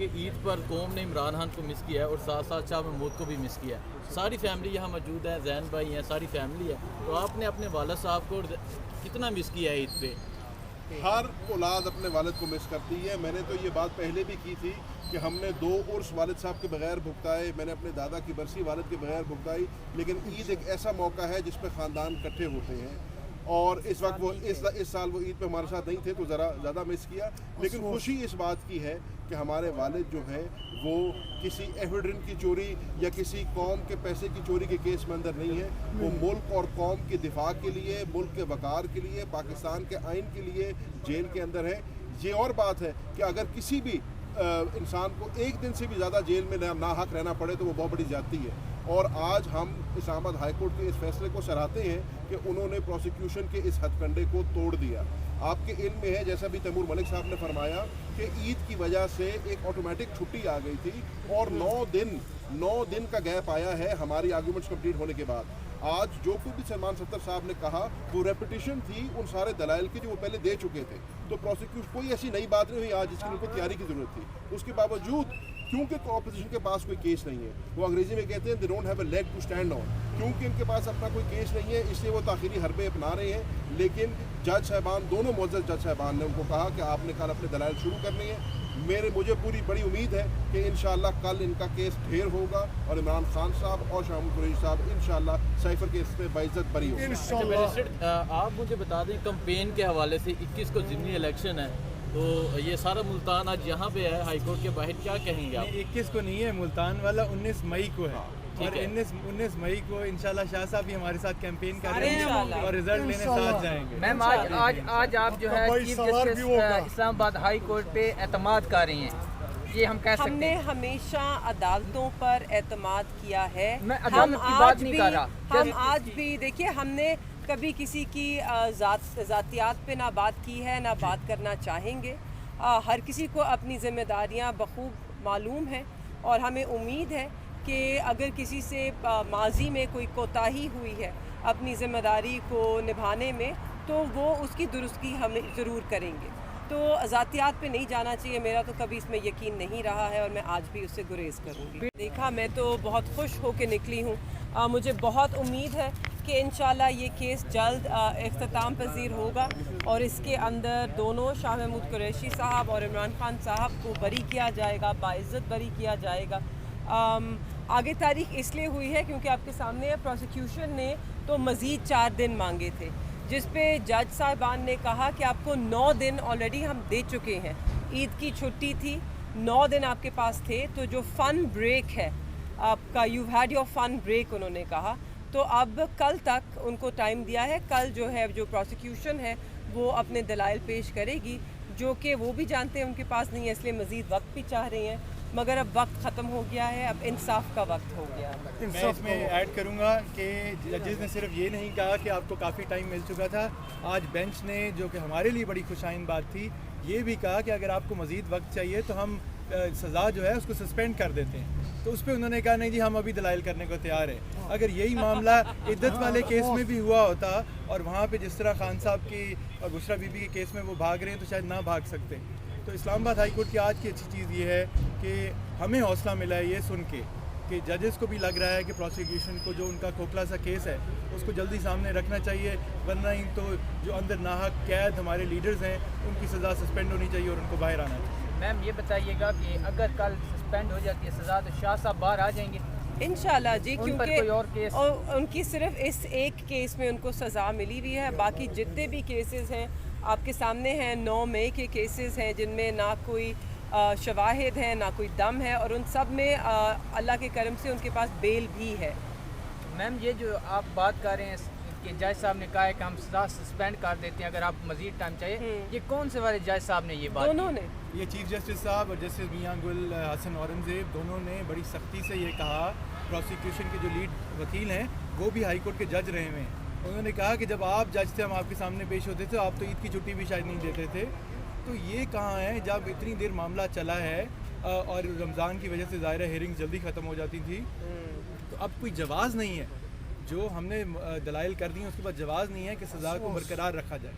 کہ عید پر قوم نے عمران خان کو مس کیا ہے اور ساتھ ساتھ شاہ محمود کو بھی مس کیا ہے. ساری فیملی یہاں موجود ہے, زین بھائی ہیں, ساری فیملی ہے. تو آپ نے اپنے والد صاحب کو کتنا مس کیا ہے عید پہ؟ ہر اولاد اپنے والد کو مس کرتی ہے. میں نے تو یہ بات پہلے بھی کی تھی کہ ہم نے 2 عرس والد صاحب کے بغیر بھگتائے, میں نے اپنے دادا کی برسی والد کے بغیر بھگتائی, لیکن عید ایک ایسا موقع ہے جس پہ خاندان اکٹھے ہوتے ہیں, اور اس وقت وہ اس سال وہ عید پہ ہمارے ساتھ نہیں تھے تو ذرا زیادہ مس کیا. لیکن خوشی اس بات کی ہے کہ ہمارے والد جو ہیں وہ کسی ایویڈنٹ کی چوری یا کسی قوم کے پیسے کی چوری کے کیس میں اندر نہیں ہے. وہ ملک اور قوم کے دفاع کے لیے, ملک کے وقار کے لیے, پاکستان کے آئین کے لیے جیل کے اندر ہے. یہ اور بات ہے کہ اگر کسی بھی انسان کو ایک دن سے بھی زیادہ جیل میں ناحق رہنا پڑے تو وہ بہت بڑی زیادتی ہے. اور آج ہم اسلام آباد ہائی کورٹ کے اس فیصلے کو سراہتے ہیں کہ انہوں نے پروسیکیوشن کے اس ہتھ کنڈے کو توڑ دیا. آپ کے علم میں ہے, جیسا بھی تیمور ملک صاحب نے فرمایا, کہ عید کی وجہ سے ایک آٹومیٹک چھٹی آ گئی تھی اور 9 دن کا گیپ آیا ہے ہماری آرگومنٹس کمپلیٹ ہونے کے بعد. آج جو کچھ بھی سلمان ستر صاحب نے کہا وہ ریپیٹیشن تھی ان سارے دلائل کی جو وہ پہلے دے چکے تھے. تو پروسیکیوشن کوئی ایسی نئی بات نہیں ہوئی آج جس کی ان کو تیاری کی ضرورت تھی. اس کے باوجود کیونکہ اپوزیشن کے پاس کوئی کیس نہیں ہے, وہ انگریزی میں کہتے ہیں they don't have a leg to stand on, کیونکہ ان کے پاس اپنا کوئی کیس نہیں ہے اس لیے وہ تاخیری حربے اپنا رہے ہیں. لیکن جج صاحبان, دونوں معزز جج صاحبان نے ان کو کہا کہ آپ نے کل اپنے دلائل شروع کرنی ہے. مجھے پوری بڑی امید ہے کہ انشاءاللہ کل ان کا کیس ڈھیر ہوگا اور عمران خان صاحب اور شاہ محمود قریشی صاحب انشاءاللہ سائفر کیس میں باعزت بری ہوگا. آپ مجھے بتا دیں کمپین کے حوالے سے 21 کو ضمنی الیکشن ہے, تو یہ سارا ملتان آج یہاں پہ ہے ہائی کورٹ کے باہر, کیا کہیں گے آپ؟ 21 کو نہیں ہے, ملتان والا 19 مئی کو ہے, اور 19 مئی کو انشاءاللہ شاہ صاحب بھی ہمارے ساتھ کیمپین کر رہے ہیں اور رزلٹ لینے ساتھ جائیں گے. میم آج آپ جو ہے چیف جسٹس اسلام آباد ہائی کورٹ پہ اعتماد کر رہی ہیں, یہ ہم کہہ سکتے ہیں. ہم نے ہمیشہ عدالتوں پر اعتماد کیا ہے. میں عدالت کی بات نہیں کر رہا, ہم آج بھی دیکھیے, ہم نے کبھی کسی کی ذاتیات پہ نہ بات کی ہے نہ بات کرنا چاہیں گے. ہر کسی کو اپنی ذمہ داریاں بخوب معلوم ہیں, اور ہمیں امید ہے کہ اگر کسی سے ماضی میں کوئی کوتاہی ہوئی ہے اپنی ذمہ داری کو نبھانے میں تو وہ اس کی درستگی ہمیں ضرور کریں گے. تو ذاتیات پہ نہیں جانا چاہیے, میرا تو کبھی اس میں یقین نہیں رہا ہے اور میں آج بھی اس سے گریز کروں گی. دیکھا, میں تو بہت خوش ہو کے نکلی ہوں. مجھے بہت امید ہے کہ انشاءاللہ یہ کیس جلد اختتام پذیر ہوگا اور اس کے اندر دونوں شاہ محمود قریشی صاحب اور عمران خان صاحب کو بری کیا جائے گا, باعزت بری کیا جائے گا. آگے تاریخ اس لیے ہوئی ہے کیونکہ آپ کے سامنے پروسیکیوشن نے تو مزید 4 دن مانگے تھے, جس پہ جج صاحبان نے کہا کہ آپ کو 9 دن آلریڈی ہم دے چکے ہیں. عید کی چھٹی تھی, 9 دن آپ کے پاس تھے, تو جو فن بریک ہے آپ کا, you had your fun break, انہوں نے کہا. تو اب کل تک ان کو ٹائم دیا ہے. کل جو ہے جو پروسیکیوشن ہے وہ اپنے دلائل پیش کرے گی, جو کہ وہ بھی جانتے ہیں ان کے پاس نہیں ہے, اس لیے مزید وقت بھی چاہ رہے ہیں. مگر اب وقت ختم ہو گیا ہے, اب انصاف کا وقت ہو گیا ہے. میں اس میں ایڈ کروں گا کہ ججز نے صرف یہ نہیں کہا کہ آپ کو کافی ٹائم مل چکا تھا, آج بینچ نے, جو کہ ہمارے لیے بڑی خوشائن بات تھی, یہ بھی کہا کہ اگر آپ کو مزید وقت چاہیے تو ہم سزا جو ہے اس کو سسپینڈ کر دیتے ہیں. تو اس پہ انہوں نے کہا نہیں جی ہم ابھی دلائل کرنے کو تیار ہیں. اگر یہی معاملہ عدت والے کیس میں بھی ہوا ہوتا اور وہاں پہ جس طرح خان صاحب کی اور بشرا بی بی کے کیس میں وہ بھاگ رہے ہیں تو شاید نہ بھاگ سکتے. تو اسلام آباد ہائی کورٹ کی آج کی اچھی چیز یہ ہے کہ ہمیں حوصلہ ملا ہے یہ سن کے کہ ججز کو بھی لگ رہا ہے کہ پروسیکیوشن کو جو ان کا کھوکھلا سا کیس ہے اس کو جلدی سامنے رکھنا چاہیے, ورنہ ہی تو جو اندر ناحق قید ہمارے لیڈرز ہیں ان کی سزا سسپینڈ ہونی چاہیے اور ان کو باہر آنا چاہیے. میم یہ بتائیے گا کہ اگر کل سسپینڈ ہو جاتی ہے سزا تو شاہ صاحب باہر آ جائیں گے انشاءاللہ؟ جی, کیونکہ ان کی صرف اس ایک کیس میں ان کو سزا ملی ہوئی ہے. باقی جتنے بھی کیسز ہیں آپ کے سامنے ہیں, 9 مئی کے کیسز ہیں جن میں نہ کوئی شواہد ہیں نہ کوئی دم ہے, اور ان سب میں اللہ کے کرم سے ان کے پاس بیل بھی ہے. میم یہ جو آپ بات کر رہے ہیں کہ جج صاحب نے کہا ہے کہ ہم سزا سسپینڈ کر دیتے ہیں اگر آپ مزید ٹائم چاہیے, یہ کون سے والے جج صاحب نے یہ بات؟ دونوں نے, یہ چیف جسٹس صاحب اور جسٹس میاں گل حسن اورنگزیب دونوں نے بڑی سختی سے یہ کہا. پروسیکیوشن کے جو لیڈ وکیل ہیں وہ بھی ہائی کورٹ کے جج رہے ہوئے ہیں. انہوں نے کہا کہ جب آپ جج تھے ہم آپ کے سامنے پیش ہوتے تھے, آپ تو عید کی چھٹی بھی شاید نہیں دیتے تھے. تو یہ کہاں ہے جب اتنی دیر معاملہ چلا ہے اور رمضان کی وجہ سے ظاہر ہیئرنگ جلدی ختم ہو جاتی تھی, تو اب کوئی جواز نہیں ہے. جو ہم نے دلائل کر دی ہیں اس کے بعد جواز نہیں ہے کہ سزا کو برقرار رکھا جائے.